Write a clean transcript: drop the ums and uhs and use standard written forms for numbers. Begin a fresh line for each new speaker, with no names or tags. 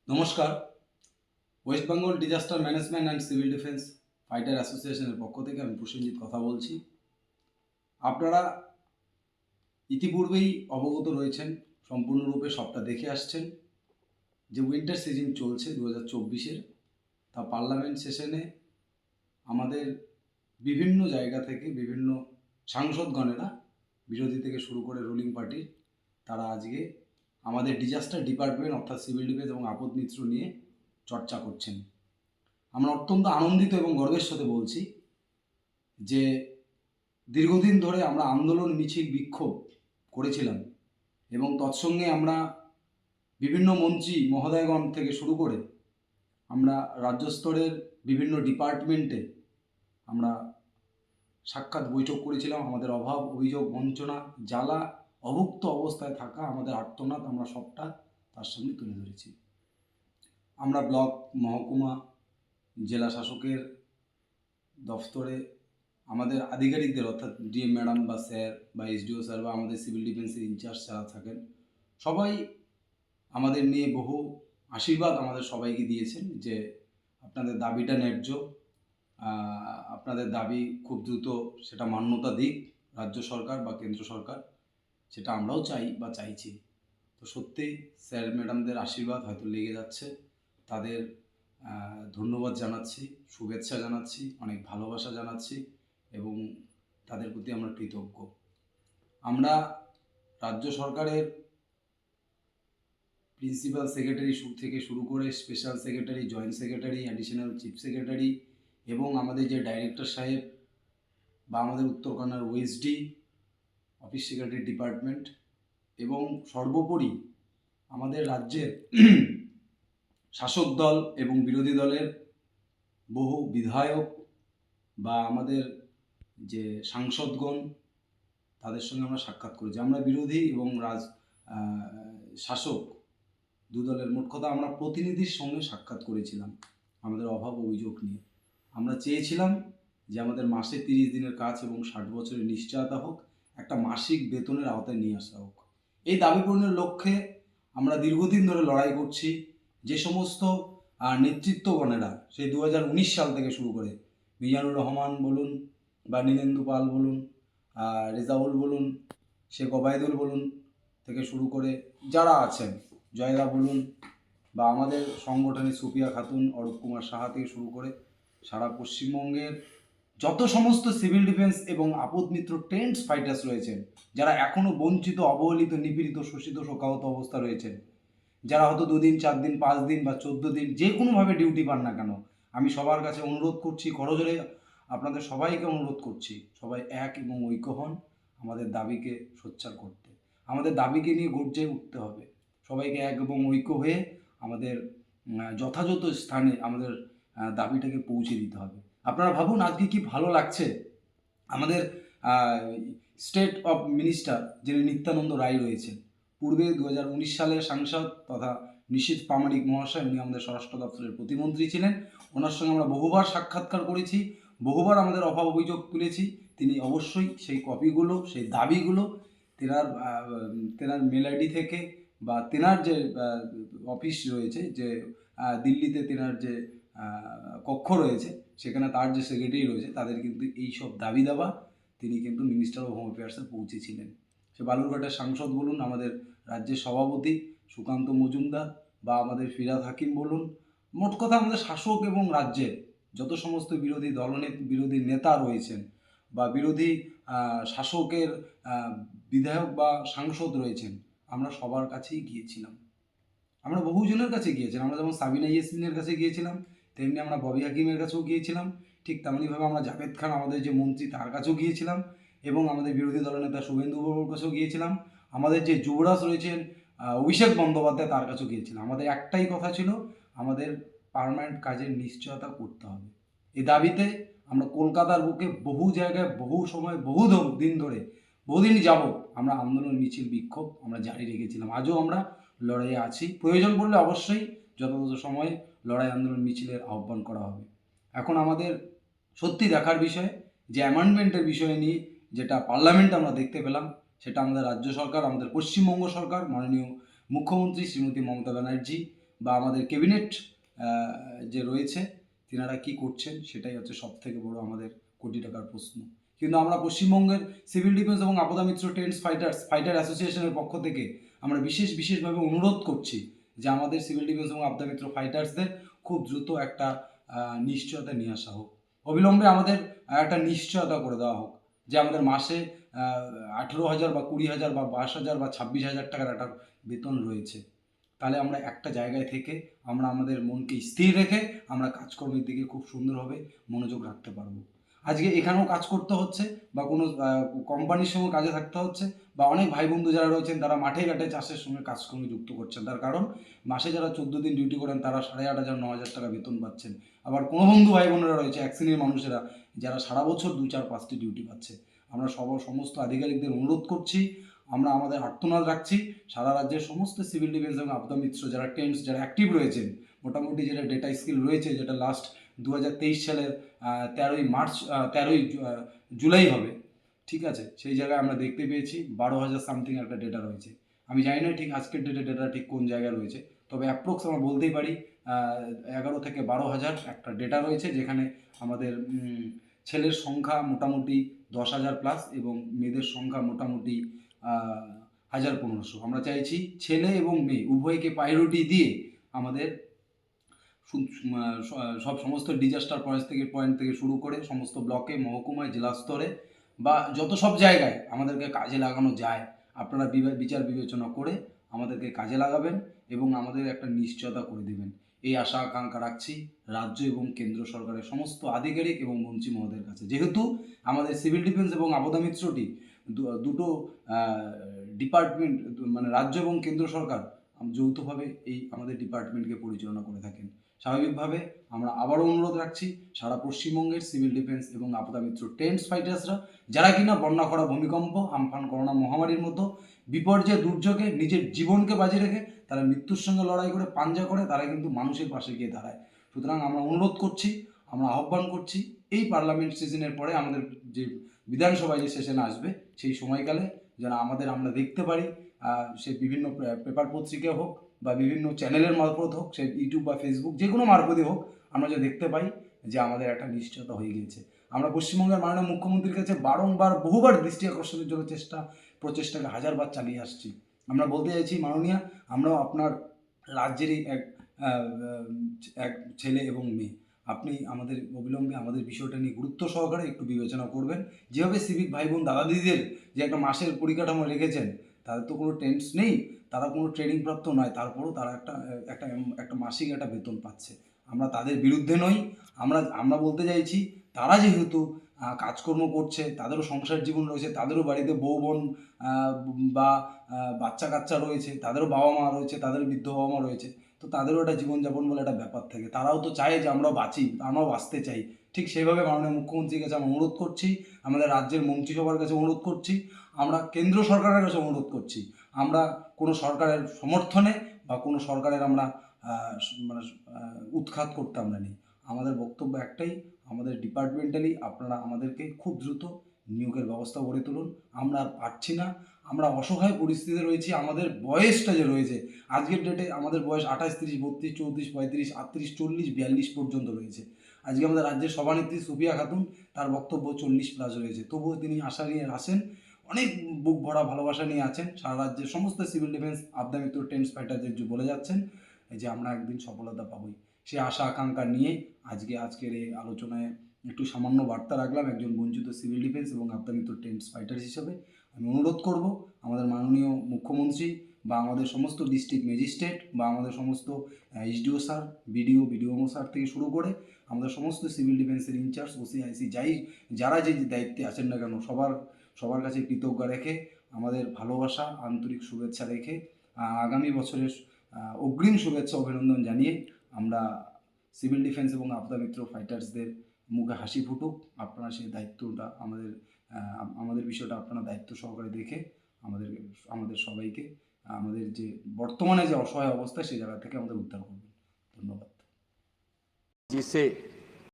নমস্কার। West Bengal disaster management and civil defence fighter অ্যাসোসিয়েশনের পক্ষ থেকে আমি প্রসেনজিৎ কথা বলছি। আপনারা ইতিপূর্বেই অবগত রয়েছেন, সম্পূর্ণরূপে সবটা দেখে আসছেন যে উইন্টার সিজন চলছে 2024-এর। তা পার্লামেন্ট সেশনে আমাদের বিভিন্ন জায়গা থেকে বিভিন্ন সাংসদগণেরা, বিরোধী থেকে শুরু করে রুলিং পার্টির, তারা আজকে আমাদের ডিজাস্টার ডিপার্টমেন্ট অর্থাৎ সিভিল ডিফেন্স এবং আপদ মিত্র নিয়ে চর্চা করছেন। আমরা অত্যন্ত আনন্দিত এবং গর্বের সাথে বলছি যে দীর্ঘদিন ধরে আমরা আন্দোলন, মিছিল, বিক্ষোভ করেছিলাম এবং তৎসঙ্গে আমরা বিভিন্ন মন্ত্রী মহোদয়গণ থেকে শুরু করে আমরা রাজ্য স্তরের বিভিন্ন ডিপার্টমেন্টে আমরা সাক্ষাৎ বৈঠক করেছিলাম। আমাদের অভাব, অভিযোগ, বঞ্চনা, জ্বালা, অভুক্ত অবস্থায় থাকা আমাদের আর্তনাদ আমরা সবটা তার সামনে তুলে ধরেছি। আমরা ব্লক, মহকুমা, জেলা শাসকের দফতরে আমাদের আধিকারিকদের অর্থাৎ ডিএম ম্যাডাম বা স্যার বা এসডিও স্যার বা আমাদের সিভিল ডিফেন্সের ইনচার্জ যারা থাকেন, সবাই আমাদের নিয়ে বহু আশীর্বাদ আমাদের সবাইকে দিয়েছেন যে আপনাদের দাবিটা ন্যায্য, আপনাদের দাবি খুব দ্রুত সেটা মান্যতা দিক রাজ্য সরকার বা কেন্দ্র সরকার, সেটা আমরাও চাই বা চাইছি। তো সত্যিই স্যার ম্যাডামদের আশীর্বাদ হয়তো লেগে যাচ্ছে, তাদের ধন্যবাদ জানাচ্ছি, শুভেচ্ছা জানাচ্ছি, অনেক ভালোবাসা জানাচ্ছি এবং তাদের প্রতি আমরা কৃতজ্ঞ। আমরা রাজ্য সরকারের প্রিন্সিপাল সেক্রেটারি থেকে শুরু করে special secretary, joint secretary, additional chief secretary এবং আমাদের যে ডাইরেক্টর সাহেব বা আমাদের উত্তরকন্যার ওএসডি, অফিস সেক্রেটারি ডিপার্টমেন্ট এবং সর্বোপরি আমাদের রাজ্যের শাসক দল এবং বিরোধী দলের বহু বিধায়ক বা আমাদের যে সাংসদগণ, তাদের সঙ্গে আমরা সাক্ষাৎ করেছি। আমরা বিরোধী এবং শাসক দু দলের, মোট কথা আমরা প্রতিনিধির সঙ্গে সাক্ষাৎ করেছিলাম আমাদের অভাব অভিযোগ নিয়ে। আমরা চেয়েছিলাম যে আমাদের মাসে 30 দিনের কাজ এবং 60 বছরের নিশ্চয়তা হোক, একটা মাসিক বেতনের আওতায় নিয়ে আসা হোক। এই দাবি পূরণের লক্ষ্যে আমরা দীর্ঘদিন ধরে লড়াই করছি। যে সমস্ত নেতৃত্বগণেরা সেই 2019 সাল থেকে শুরু করে মিজানুর রহমান বলুন বা নীলেন্দু পাল বলুন, রেজাউল বলুন, শেখ ওবায়দুল বলুন থেকে শুরু করে যারা আছেন, জয়দা বলুন বা আমাদের সংগঠনের সুফিয়া খাতুন, অরূপ কুমার সাহা থেকে শুরু করে সারা পশ্চিমবঙ্গের যত সমস্ত সিভিল ডিফেন্স এবং আপদ মিত্র টেন্টস ফাইটার্স রয়েছেন, যারা এখনও বঞ্চিত, অবহেলিত, নিপীড়িত, শোষিত, শোকাহত অবস্থা রয়েছেন, যারা হয়তো 2 দিন, 4 দিন, 5 দিন বা 14 দিন যে কোনোভাবে ডিউটি পান না কেন, আমি সবার কাছে অনুরোধ করছি, করজোড়ে আপনাদের সবাইকে অনুরোধ করছি, সবাই এক এবং ঐক্য হন আমাদের দাবিকে সোচ্চার করতে। আমাদের দাবিকে নিয়ে গর্জে উঠতে হবে। সবাইকে এক এবং ঐক্য হয়ে আমাদের যথাযথ স্থানে আমাদের দাবিটাকে পৌঁছে দিতে হবে। আপনারা ভাবুন আজকে কি ভালো লাগছে, আমাদের স্টেট অফ মিনিস্টার যিনি নিত্যানন্দ রায় রয়েছেন, পূর্বে 2019 সালের সাংসদ তথা নিশীথ প্রামাণিক মহাশয়, উনি আমাদের স্বরাষ্ট্র দপ্তরের প্রতিমন্ত্রী ছিলেন। ওনার সঙ্গে আমরা বহুবার সাক্ষাৎকার করেছি, বহুবার আমাদের অভাব অভিযোগ তুলেছি। তিনি অবশ্যই সেই কপিগুলো, সেই দাবিগুলো তেনার মেল আইডি থেকে বা তেনার যে অফিস রয়েছে, যে দিল্লিতে তেনার যে কক্ষ রয়েছে, সেখানে তার যে সেক্রেটারি রয়েছে, তাদের কিন্তু এই সব দাবি দাবা তিনি কিন্তু মিনিস্টার অফ হোম অ্যাফেয়ার্সে পৌঁছেছিলেন। সে বালুরঘাটের সাংসদ বলুন, আমাদের রাজ্যের সভাপতি সুকান্ত মজুমদার বা আমাদের ফিরাদ হাকিম বলুন, মোট কথা আমাদের শাসক এবং রাজ্যের যত সমস্ত বিরোধী নেতা রয়েছেন বা বিরোধী শাসকের বিধায়ক বা সাংসদ রয়েছেন, আমরা সবার কাছেই গিয়েছিলাম। আমরা বহুজনের কাছে গিয়েছিলাম। আমরা যেমন সাবিনা ইয়াসমিনের কাছে গিয়েছিলাম, তেমনি আমরা ববি হাকিমের কাছেও গিয়েছিলাম। ঠিক তেমনিভাবে আমরা জাভেদ খান, আমাদের যে মন্ত্রী, তার কাছেও গিয়েছিলাম এবং আমাদের বিরোধী দলনেতা শুভেন্দু বাবুর কাছেও গিয়েছিলাম। আমাদের যে যুবরাজ রয়েছেন অভিষেক বন্দ্যোপাধ্যায়, তার কাছেও গিয়েছিলাম। আমাদের একটাই কথা ছিল, আমাদের পার্মানেন্ট কাজের নিশ্চয়তা করতে হবে। এই দাবিতে আমরা কলকাতার বুকে বহু জায়গায়, বহু সময়, দিন ধরে, বহুদিন যাবৎ আমরা আন্দোলন, মিছিল, বিক্ষোভ আমরা জারি রেখেছিলাম। আজও আমরা লড়াইয়ে আছি। প্রয়োজন পড়লে অবশ্যই যথাযথ সময়ে লড়াই, আন্দোলন, মিছিলের আহ্বান করা হবে। এখন আমাদের সত্যি দেখার বিষয় যে অ্যামেন্ডমেন্টের বিষয় নিয়ে যেটা পার্লামেন্টে আমরা দেখতে পেলাম, সেটা আমাদের রাজ্য সরকার, আমাদের পশ্চিমবঙ্গ সরকার, মাননীয় মুখ্যমন্ত্রী শ্রীমতী মমতা ব্যানার্জি বা আমাদের ক্যাবিনেট যে রয়েছে তিনারা কি করছেন সেটাই হচ্ছে সব থেকে বড় আমাদের কোটি টাকার প্রশ্ন। কিন্তু আমরা পশ্চিমবঙ্গের সিভিল ডিফেন্স এবং আপদা মিত্র টেন্টস ফাইটার অ্যাসোসিয়েশনের পক্ষ থেকে আমরা বিশেষভাবে অনুরোধ করছি যে আমাদের সিভিল ডিফেন্স এবং আপদা মিত্র ফাইটার্সদের খুব দ্রুত একটা নিশ্চয়তা নিয়ে আসা হোক। অবিলম্বে আমাদের একটা নিশ্চয়তা করে দেওয়া হোক যে আমাদের মাসে 18,000 বা 20,000 বা 22,000 বা 26,000 টাকার একটা বেতন রয়েছে। তাহলে আমরা একটা জায়গায় থেকে আমরা আমাদের মনকে স্থির রেখে আমরা কাজকর্মের দিকে খুব সুন্দরভাবে মনোযোগ রাখতে পারবো। আজকে এখানেও কাজ করতে হচ্ছে বা কোনো কোম্পানির সঙ্গে কাজে থাকতে হচ্ছে, বা অনেক ভাই বন্ধু যারা রয়েছেন তারা মাঠে ঘাটে চাষের সঙ্গে কাজকর্মে যুক্ত করছেন। তার কারণ মাসে যারা 14 দিন ডিউটি করেন তারা 8,500 9,000 টাকা বেতন পাচ্ছেন। আবার কোনো বন্ধু ভাই বোনেরা রয়েছে এক শ্রেণীর মানুষেরা যারা সারা বছর 2-4-5টি ডিউটি পাচ্ছে। আমরা সমস্ত আধিকারিকদের অনুরোধ করছি, আমরা আমাদের আর্তনাদ রাখছি সারা রাজ্যের সমস্ত সিভিল ডিফেন্স এবং আপদা মিত্র যারা টেন্টস যারা অ্যাক্টিভ রয়েছেন, মোটামুটি যেটা ডেটা স্কিল রয়েছে, যেটা লাস্ট 2023 সালের 13ই জুলাই হবে, ঠিক আছে, সেই জায়গায় আমরা দেখতে পেয়েছি 12,000 সামথিং একটা ডেটা রয়েছে। আমি জানি না ঠিক আজকের ডেটা ঠিক কোন জায়গায় রয়েছে, তবে অ্যাপ্রক্স আমরা বলতেই পারি 11 থেকে 12,000 একটা ডেটা রয়েছে, যেখানে আমাদের ছেলের সংখ্যা মোটামুটি 10,000 প্লাস এবং মেয়েদের সংখ্যা মোটামুটি 1,500। আমরা চাইছি ছেলে এবং মেয়ে উভয়কে প্রায়োরিটি দিয়ে আমাদের সমস্ত ডিজাস্টার পয়েন্ট থেকে শুরু করে সমস্ত ব্লকে, মহকুমায়, জেলা স্তরে বা যত সব জায়গায় আমাদেরকে কাজে লাগানো যায়, আপনারা বিচার বিবেচনা করে আমাদেরকে কাজে লাগাবেন এবং আমাদের একটা নিশ্চয়তা করে দেবেন, এই আশা আকাঙ্ক্ষা রাখছি রাজ্য এবং কেন্দ্র সরকারের সমস্ত আধিকারিক এবং মন্ত্রী মহোদয়ের কাছে। যেহেতু আমাদের সিভিল ডিফেন্স এবং আপদা মিত্রটি দুটো ডিপার্টমেন্ট, মানে রাজ্য এবং কেন্দ্র সরকার যৌথভাবে এই আমাদের ডিপার্টমেন্টকে পরিচালনা করে থাকেন। স্বাভাবিকভাবে আমরা আবারও অনুরোধ রাখছি সারা পশ্চিমবঙ্গের সিভিল ডিফেন্স এবং আপদা মিত্র টেন্টস ফাইটার্সরা যারা কিনা বন্যা, খরা, ভূমিকম্প, আমফান, করোনা মহামারীর মতো বিপর্যয় দুর্যোগে নিজের জীবনকে বাজি রেখে তারা মৃত্যুর সঙ্গে লড়াই করে পাঞ্জা করে তারা কিন্তু মানুষের পাশে গিয়ে দাঁড়ায়। সুতরাং আমরা অনুরোধ করছি, আমরা আহ্বান করছি এই পার্লামেন্ট সিজনের পরে আমাদের যে বিধানসভায় যে সেশন আসবে সেই সময়কালে যেন আমরা দেখতে পারি, সে বিভিন্ন পেপার পত্রিকা হোক বা বিভিন্ন চ্যানেলের মারফত হোক, সে ইউটিউব বা ফেসবুক যে কোনো মারফতই হোক, আমরা যে দেখতে পাই যে আমাদের একটা নিশ্চয়তা হয়ে গিয়েছে। আমরা পশ্চিমবঙ্গের মাননীয় মুখ্যমন্ত্রীর কাছে বহুবার দৃষ্টি আকর্ষণের জন্য প্রচেষ্টাকে হাজারবার চালিয়ে আসছি। আমরা বলতে চাইছি মাননীয়া, আমরাও আপনার রাজ্যেরই এক ছেলে এবং মেয়ে, আপনি আমাদের অবিলম্বে আমাদের বিষয়টা নিয়ে গুরুত্ব সহকারে একটু বিবেচনা করবেন। যেভাবে সিভিক ভাই বোন দাদা দিদিদের যে একটা মাসের পরিকাঠামো রেখেছেন, তাদের তো কোনো টেন্টস নেই, তারা কোনো ট্রেনিং প্রাপ্ত নয়, তারপরেও তারা একটা মাসিক একটা বেতন পাচ্ছে। আমরা তাদের বিরুদ্ধে নই, আমরা বলতে চাইছি তারা যেহেতু কাজকর্ম করছে, তাদেরও সংসার জীবন রয়েছে, তাদেরও বাড়িতে বউ বোন বা বাচ্চা কাচ্চা রয়েছে, তাদেরও বাবা মা রয়েছে, তাদের বৃদ্ধ বাবা মা রয়েছে, তো তাদেরও একটা জীবনযাপন বলে একটা ব্যাপার থাকে, তারাও তো চায় যে আমরাও বাঁচি, আমরাও বাঁচতে চাই। ঠিক সেইভাবে মাননীয় মুখ্যমন্ত্রীর কাছে আমরা অনুরোধ করছি, আমাদের রাজ্যের মন্ত্রিসভার কাছে অনুরোধ করছি, আমরা কেন্দ্র সরকারের কাছে অনুরোধ করছি। আমরা কোনো সরকারের সমর্থনে বা কোনো সরকারের আমরা মানে উৎখাত করতে আমরা নেই। আমাদের বক্তব্য একটাই, আমাদের ডিপার্টমেন্টালি আপনারা আমাদেরকে খুব দ্রুত নিয়োগের ব্যবস্থা গড়ে তুলুন। আমরা আর পারছি না, আমরা অসহায় পরিস্থিতিতে রয়েছি। আমাদের বয়সটা যে রয়েছে, আজকের ডেটে আমাদের বয়স 28, 30, 32, 34, 35, 38, 40, 42 পর্যন্ত রয়েছে। আজকে আমাদের রাজ্যের সভানেত্রী সুফিয়া খাতুন, তার বক্তব্য 40+ রয়েছে, তবুও তিনি আশা নিয়ে আসেন, অনেক বুক ভরা ভালোবাসা নিয়ে আছেন, সারা রাজ্যের সমস্ত সিভিল ডিফেন্স আপদা মিত্র টেন্টস ফাইটারদের বলে যাচ্ছেন যে আমরা একদিন সফলতা পাবই। সেই আশা আকাঙ্ক্ষা নিয়ে আজকের এই আলোচনায় একটু সামান্য বার্তা রাখলাম একজন বঞ্চিত সিভিল ডিফেন্স এবং আপদা মিত্র টেন্টস ফাইটার্স হিসেবে। আমি অনুরোধ করব আমাদের মাননীয় মুখ্যমন্ত্রী বা আমাদের সমস্ত ডিস্ট্রিক্ট ম্যাজিস্ট্রেট বা আমাদের সমস্ত এসডিও স্যার, বিডিওমো স্যার থেকে শুরু করে আমাদের সমস্ত সিভিল ডিফেন্সের ইনচার্জ, ওসিআইসি যারা যে দায়িত্বে আছেন না কেন, সবার কাছে কৃতজ্ঞ রেখে, আমাদের ভালোবাসা, আন্তরিক শুভেচ্ছা রেখে, আগামী বছরের অগ্রিম শুভেচ্ছা অভিনন্দন জানিয়ে আমরা সিভিল ডিফেন্স এবং আপদা মিত্র ফাইটার্সদের মুখে হাসি ফুটুক। আপনারা সেই দায়িত্বটা আমাদের বিষয়টা আপনারা দায়িত্ব সহকারে দেখে আমাদের সবাইকে আমাদের যে বর্তমানে যে অসহায় অবস্থা সেই জায়গা থেকে আমাদের উদ্ধার করবেন। ধন্যবাদ।
जिसे